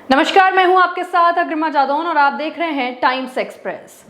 नमस्कार, मैं हूं आपके साथ अग्रिमा जादौन और आप देख रहे हैं टाइम्स एक्सप्रेस।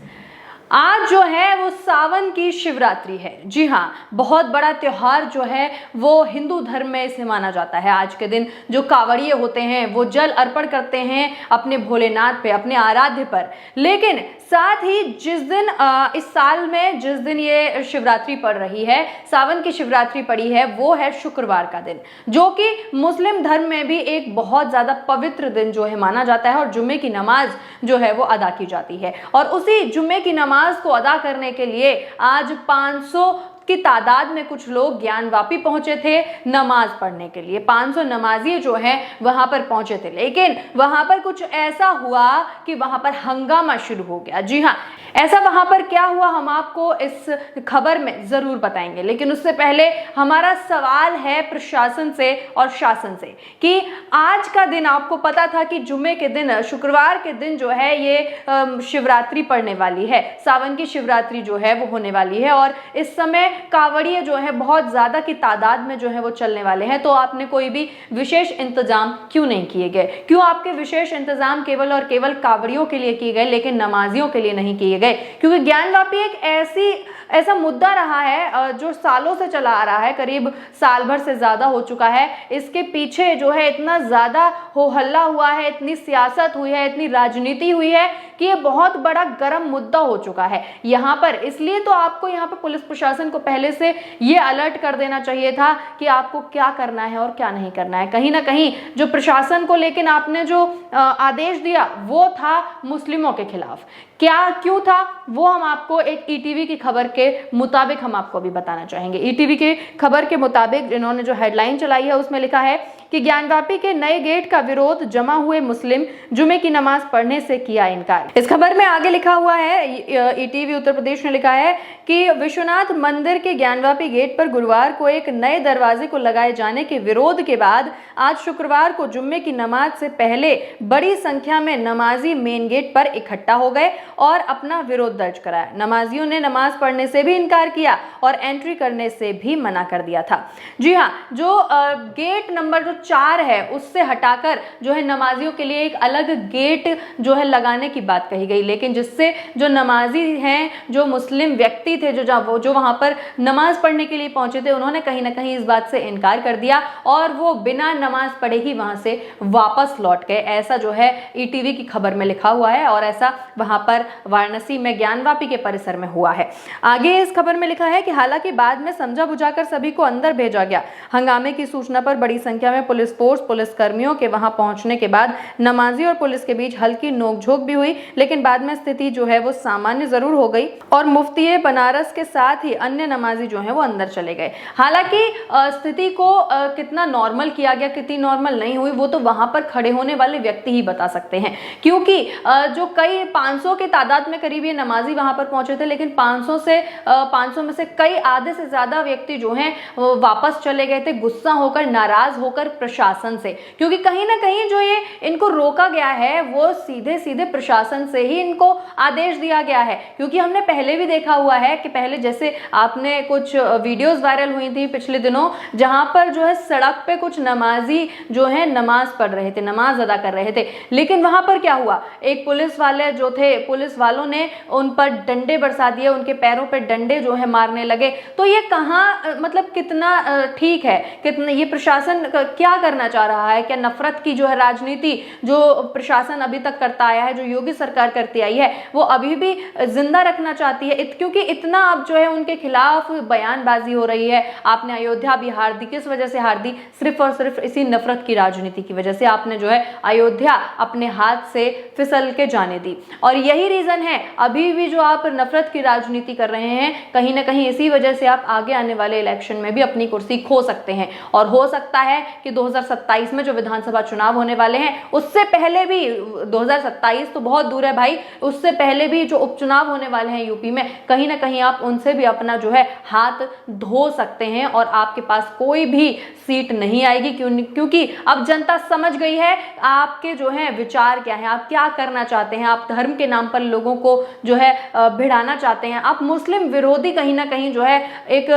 आज जो है वो सावन की शिवरात्रि है। जी हाँ, बहुत बड़ा त्योहार जो है वो हिंदू धर्म में इसे माना जाता है। आज के दिन जो कांवड़िए होते हैं वो जल अर्पण करते हैं अपने भोलेनाथ पे, अपने आराध्य पर। लेकिन साथ ही जिस दिन इस साल में जिस दिन ये शिवरात्रि पड़ रही है, सावन की शिवरात्रि पड़ी है, वो है शुक्रवार का दिन, जो कि मुस्लिम धर्म में भी एक बहुत ज्यादा पवित्र दिन जो है माना जाता है और जुम्मे की नमाज जो है वो अदा की जाती है। और उसी जुम्मे की नमाज को अदा करने के लिए आज 500 की तादाद में कुछ लोग ज्ञानवापी पहुंचे थे नमाज पढ़ने के लिए। 500 नमाजी जो हैं वहां पर पहुंचे थे, लेकिन वहां पर कुछ ऐसा हुआ कि वहां पर हंगामा शुरू हो गया। जी हाँ, ऐसा वहां पर क्या हुआ हम आपको इस खबर में जरूर बताएंगे, लेकिन उससे पहले हमारा सवाल है प्रशासन से और शासन से कि आज का दिन आपको पता था कि जुम्मे के दिन, शुक्रवार के दिन जो है ये शिवरात्रि पड़ने वाली है, सावन की शिवरात्रि जो है वो होने वाली है और इस समय कांवड़िए जो है बहुत ज्यादा की तादाद में जो है वो चलने वाले हैं। तो आपने कोई भी विशेष इंतजाम क्यों नहीं किए गए? क्यों आपके विशेष इंतजाम केवल और केवल कांवड़ियों के लिए किए गए लेकिन नमाजियों के लिए नहीं किए गए? क्योंकि ज्ञानवापी एक ऐसा मुद्दा रहा है जो सालों से चला आ रहा है, करीब साल भर से ज्यादा हो चुका है। इसके पीछे जो है इतना ज्यादा हो हल्ला हुआ है, इतनी सियासत हुई है, इतनी राजनीति हुई है कि ये बहुत बड़ा गर्म मुद्दा हो चुका है यहाँ पर। इसलिए तो आपको यहाँ पर पुलिस प्रशासन को पहले से ये अलर्ट कर देना चाहिए था कि आपको क्या करना है और क्या नहीं करना है। कहीं ना कहीं जो प्रशासन को लेकिन आपने जो आदेश दिया वो था मुस्लिमों के खिलाफ। क्यों था वो हम आपको एक ईटीवी की खबर के मुताबिक हम आपको अभी बताना चाहेंगे। ईटीवी के खबर के मुताबिक इन्होंने जो हेडलाइन चलाई है उसमें लिखा है कि ज्ञानवापी के नए गेट का विरोध, जमा हुए मुस्लिम, जुमे की नमाज पढ़ने से किया इनकार। इस खबर में आगे लिखा हुआ है, ईटीवी उत्तर प्रदेश ने लिखा है कि विश्वनाथ मंदिर के ज्ञानवापी गेट पर गुरुवार को एक नए दरवाजे को लगाए जाने के विरोध के बाद आज शुक्रवार को जुम्मे की नमाज से पहले बड़ी संख्या में नमाजी मेन गेट पर इकट्ठा हो गए और अपना विरोध दर्ज कराया। नमाजियों ने नमाज पढ़ने से भी इनकार किया और एंट्री करने से भी मना कर दिया था। जी हाँ, जो गेट नंबर जो 4 है उससे हटाकर जो है नमाजियों के लिए एक अलग गेट जो है लगाने की बात कही गई, लेकिन जिससे जो नमाजी हैं, जो मुस्लिम व्यक्ति थे जो वहां पर नमाज पढ़ने के लिए पहुंचे थे, उन्होंने कहीं ना कहीं इस बात से इनकार कर दिया और वो बिना नमाज पढ़े ही वहां से वापस लौट गए। ऐसा जो है ईटीवी की खबर में लिखा हुआ है और ऐसा वहां पर वाराणसी में ज्ञानवापी के परिसर में हुआ है। आगे इस खबर में लिखा है कि हालांकि बाद में समझा बुझाकर सभी को अंदर भेजा गया। हंगामे की सूचना पर बड़ी संख्या में पुलिस फोर्स, पुलिस कर्मियों के वहां पहुंचने के बाद नमाजी और पुलिस के बीच हल्की नोकझोंक भी हुई, लेकिन बाद में स्थिति जो है वो सामान्य जरूर हो गई और मुफ्ती बनारस के साथ ही अन्य नमाजी जो है वो अंदर चले गए। हालांकि स्थिति को कितना नॉर्मल किया गया, कितनी नॉर्मल नहीं हुई, वो तो वहां पर खड़े होने वाले व्यक्ति ही बता सकते हैं, क्योंकि जो कई 500 के तादाद में करीब ये नमाजी वहां पर पहुंचे थे, लेकिन 500 में से कई आधे से ज्यादा व्यक्ति जो हैं वापस चले गए थे, गुस्सा होकर, नाराज होकर प्रशासन से, क्योंकि कहीं ना कहीं जो ये इनको रोका गया है वो सीधे सीधे प्रशासन से ही इनको आदेश दिया गया है। क्योंकि हमने पहले भी देखा हुआ है कि पहले जैसे आपने कुछ वीडियोस वायरल हुई थी पिछले दिनों, जहां पर जो है सड़क पे कुछ नमाजी जो है नमाज पढ़ रहे थे, नमाज अदा कर रहे थे, लेकिन वहां पर क्या हुआ, एक पुलिस वाले जो थे, पुलिस वालों ने उन पर डंडे बरसा दिए, उनके पैरों पे डंडे जो है मारने लगे। तो ये कहाँ मतलब कितना ठीक है, कितना ये प्रशासन क्या करना चाह रहा है? क्या नफरत की जो है राजनीति जो प्रशासन अभी तक करता आया है, जो योगी सरकार करती आई है, वो अभी भी जिंदा रखना चाहती है? क्योंकि इतना अब जो है उनके खिलाफ बयानबाजी हो रही है। आपने अयोध्या भी हार दी, किस वजह से हार दी? सिर्फ और सिर्फ इसी नफरत की राजनीति की वजह से आपने जो है अयोध्या अपने हाथ से फिसल के जाने दी। और यही रीजन है अभी भी जो आप नफरत की राजनीति कर रहे हैं, कहीं ना कहीं इसी वजह से आप आगे आने वाले इलेक्शन में भी अपनी कुर्सी खो सकते हैं। और हो सकता है कि 2027 में जो विधानसभा चुनाव होने वाले हैं उससे पहले भी, 2027 तो बहुत दूर है भाई, उससे पहले भी जो उपचुनाव होने वाले हैं यूपी में, कहीं ना कहीं आप उनसे भी अपना जो है हाथ धो सकते हैं और आपके पास कोई भी सीट नहीं आएगी। क्योंकि अब जनता समझ गई है आपके जो है विचार क्या है, आप क्या करना चाहते हैं। आप धर्म के नाम पर पर लोगों को जो है भिड़ाना चाहते हैं। आप मुस्लिम विरोधी कहीं ना कहीं जो है एक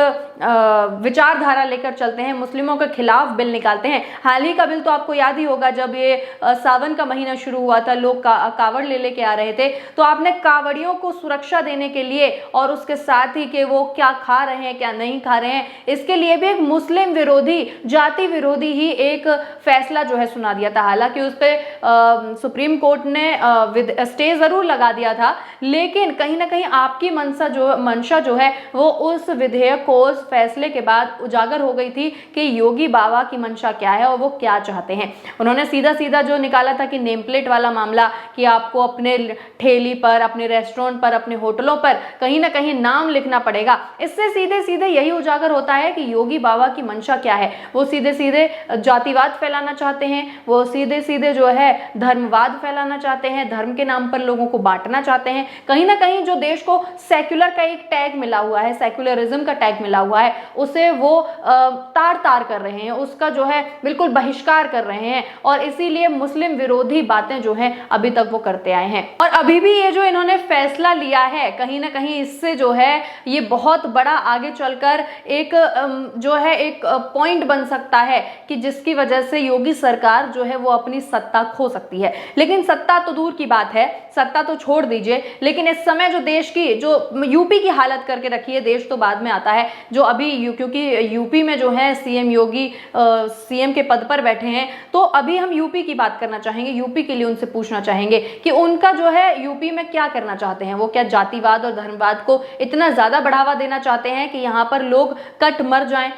विचारधारा लेकर चलते हैं, मुस्लिमों के खिलाफ बिल निकालते हैं। हाल ही का बिल तो आपको याद ही होगा, जब ये सावन का महीना शुरू हुआ था, लोग कावड़ ले लेके आ रहे थे, तो आपने कावड़ियों को सुरक्षा देने के लिए और उसके साथ ही कि वो क्या खा रहे हैं क्या नहीं खा रहे हैं, इसके लिए भी एक मुस्लिम विरोधी, जाति विरोधी ही एक फैसला जो है सुना दिया था। हालांकि उस पर सुप्रीम कोर्ट ने स्टे जरूर लगा दिया था, लेकिन कहीं ना कहीं आपकी मंशा जो है वो उस विधेयक को, उस फैसले के बाद उजागर हो गई थी कि योगी बाबा की मंशा क्या है और वो क्या चाहते हैं। उन्होंने सीधा सीधा जो निकाला था कि नेम प्लेट वाला मामला, कि आपको अपने ठेली पर, अपने रेस्टोरेंट पर, अपने होटलों पर कहीं ना कहीं नाम लिखना पड़ेगा। इससे सीधे सीधे यही उजागर होता है कि योगी बाबा की मंशा क्या है। वो सीधे सीधे जातिवाद फैलाना चाहते हैं, वो सीधे सीधे जो है धर्मवाद फैलाना चाहते हैं, धर्म के नाम पर लोगों को बांटना चाहते हैं। कहीं ना कहीं जो देश को सेक्युलर का एक टैग मिला हुआ है, सेक्युलरिज्म का टैग मिला हुआ है, उसे वो तार तार कर रहे हैं, उसका जो है बिल्कुल बहिष्कार कर रहे हैं, और इसीलिए मुस्लिम विरोधी बातें जो हैं अभी तक वो करते आए हैं। और अभी भी ये जो इन्होंने फैसला लिया है, कहीं ना कहीं इससे जो है ये बहुत बड़ा आगे चलकर एक जो है एक पॉइंट बन सकता है कि जिसकी वजह से योगी सरकार जो है वो अपनी सत्ता खो सकती है। लेकिन सत्ता तो दूर की बात है, सत्ता तो छोड़ दीजिए, लेकिन इस समय जो देश की, जो यूपी की हालत करके रखी है, देश तो बाद में आता है, जो अभी क्योंकि यूपी में जो है सीएम योगी सीएम के पद पर बैठे हैं, तो अभी हम यूपी की बात करना चाहेंगे। यूपी के लिए उनसे पूछना चाहेंगे कि उनका जो है यूपी में क्या करना चाहते हैं। वो क्या जातिवाद और धर्मवाद को इतना ज्यादा बढ़ावा देना चाहते हैं कि यहाँ पर लोग कट मर जाएं,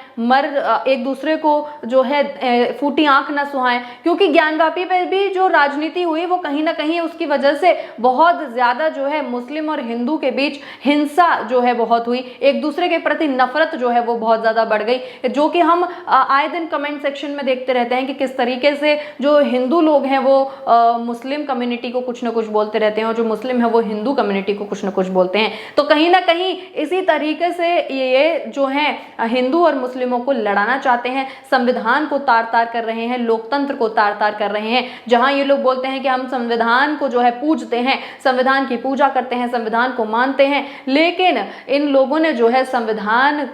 एक दूसरे को जो है फूटी आंख ना सुहाएं। क्योंकि ज्ञानवापी पर भी जो राजनीति हुई, वो कहीं ना कहीं उसकी वजह से बहुत ज्यादा जो है मुस्लिम और हिंदू के बीच हिंसा जो है बहुत हुई, एक दूसरे के प्रति नफरत जो है वो बहुत ज्यादा बढ़ गई, जो कि हम आए दिन कमेंट सेक्शन में देखते रहते हैं कि किस तरीके से जो हिंदू लोग हैं वो मुस्लिम कम्युनिटी को कुछ ना कुछ बोलते रहते हैं, और जो मुस्लिम है वो हिंदू कम्युनिटी को कुछ ना कुछ बोलते हैं। तो कहीं ना कहीं इसी तरीके से ये जो है हिंदू और मुस्लिमों को लड़ाना चाहते हैं, संविधान को तार तार कर रहे हैं, लोकतंत्र को तार तार कर रहे हैं। जहां ये लोग बोलते हैं कि हम संविधान को जो है पूजते हैं, संविधान की पूजा करते हैं, संविधान को मानते हैं, लेकिन इन लोगों ने जो है संविधान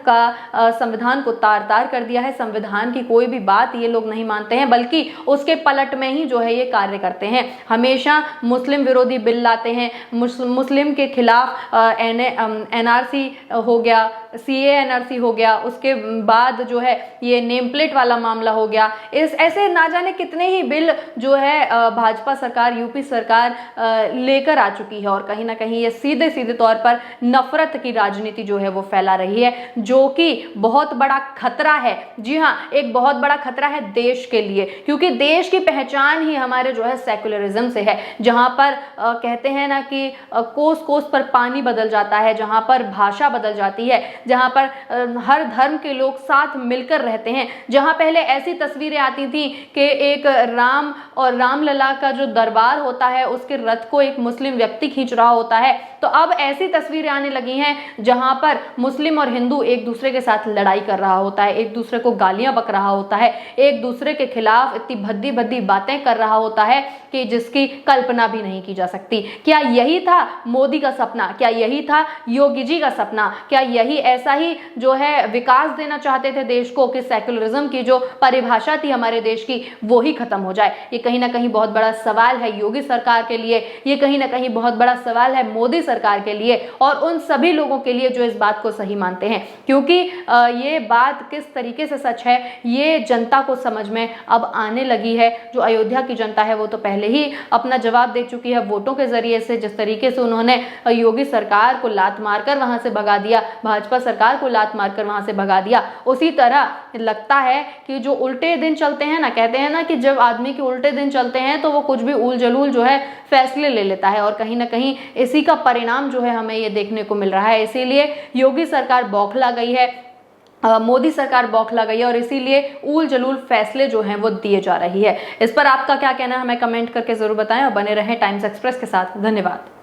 को तार तार कर दिया है। संविधान की कोई भी बात ये लोग नहीं मानते हैं, बल्कि उसके पलट में ही जो है ये कार्य करते हैं। हमेशा मुस्लिम विरोधी बिल लाते हैं, मुस्लिम के खिलाफ एनआरसी हो गया, सीए एनआरसी हो गया, उसके बाद जो है ये नेम प्लेट वाला मामला हो गया। ऐसे ना जाने कितने ही बिल जो है भाजपा सरकार, यूपी सरकार लेकर आ चुकी है, और कहीं ना कहीं ये सीधे सीधे तौर पर नफरत की राजनीति जो है वो फैला रही है, जो कि बहुत बड़ा खतरा है। जी हाँ, एक बहुत बड़ा खतरा है देश के लिए, क्योंकि देश की पहचान ही हमारे जो है सेक्युलरिज्म से है। जहां पर कहते हैं ना कि कोस कोस पर पानी बदल जाता है, जहां पर भाषा बदल जाती है, जहां पर हर धर्म के लोग साथ मिलकर रहते हैं। जहां पहले ऐसी तस्वीरें आती थी कि एक राम और रामलला का जो दरबार होता है, उसके रथ को एक मुस्लिम व्यक्ति खींच रहा होता है, तो अब ऐसी तस्वीरें आने लगी हैं जहां पर मुस्लिम और हिंदू एक दूसरे के साथ लड़ाई कर रहा होता है, एक दूसरे को गालियां बक रहा होता है, एक दूसरे के खिलाफ इतनी भद्दी भद्दी बातें कर रहा होता है कि जिसकी कल्पना भी नहीं की जा सकती। क्या यही था मोदी का सपना? क्या यही था योगी जी का सपना? क्या यही ऐसा ही जो है विकास देना चाहते थे देश को कि सेक्युलरिज्म की जो परिभाषा थी हमारे देश की वो ही खत्म हो जाए? ये कहीं ना कहीं बहुत बड़ा सवाल है योगी सरकार के लिए, ये कहीं ना कहीं बहुत बड़ा सवाल है मोदी सरकार के लिए, और उन सभी लोगों के लिए जो इस बात को सही मानते हैं। क्योंकि ये बात किस तरीके से सच है ये जनता को समझ में अब आने लगी है। जो अयोध्या की जनता है वो तो पहले ही अपना जवाब दे चुकी है वोटों के जरिए से। जिस तरीके से उन्होंने योगी सरकार को लात मारकर वहां से भगा दिया, भाजपा सरकार को लात मारकर वहां से भगा दिया, उसी तरह लगता है कि जो उल्टे दिन चलते हैं ना, कहते हैं ना कि जब आदमी के उल्टे दिन चलते हैं तो वो कुछ भी उल जलूल जो है फैसले ले लेता है, और कहीं ना कहीं इसी का परिणाम जो है हमें ये देखने को मिल रहा है। इसीलिए योगी सरकार बौखला गई है, मोदी सरकार बौखला गई है, और इसीलिए ऊल जलूल फैसले जो हैं वो दिए जा रही है। इस पर आपका क्या कहना है हमें कमेंट करके जरूर बताएं, और बने रहें टाइम्स एक्सप्रेस के साथ। धन्यवाद।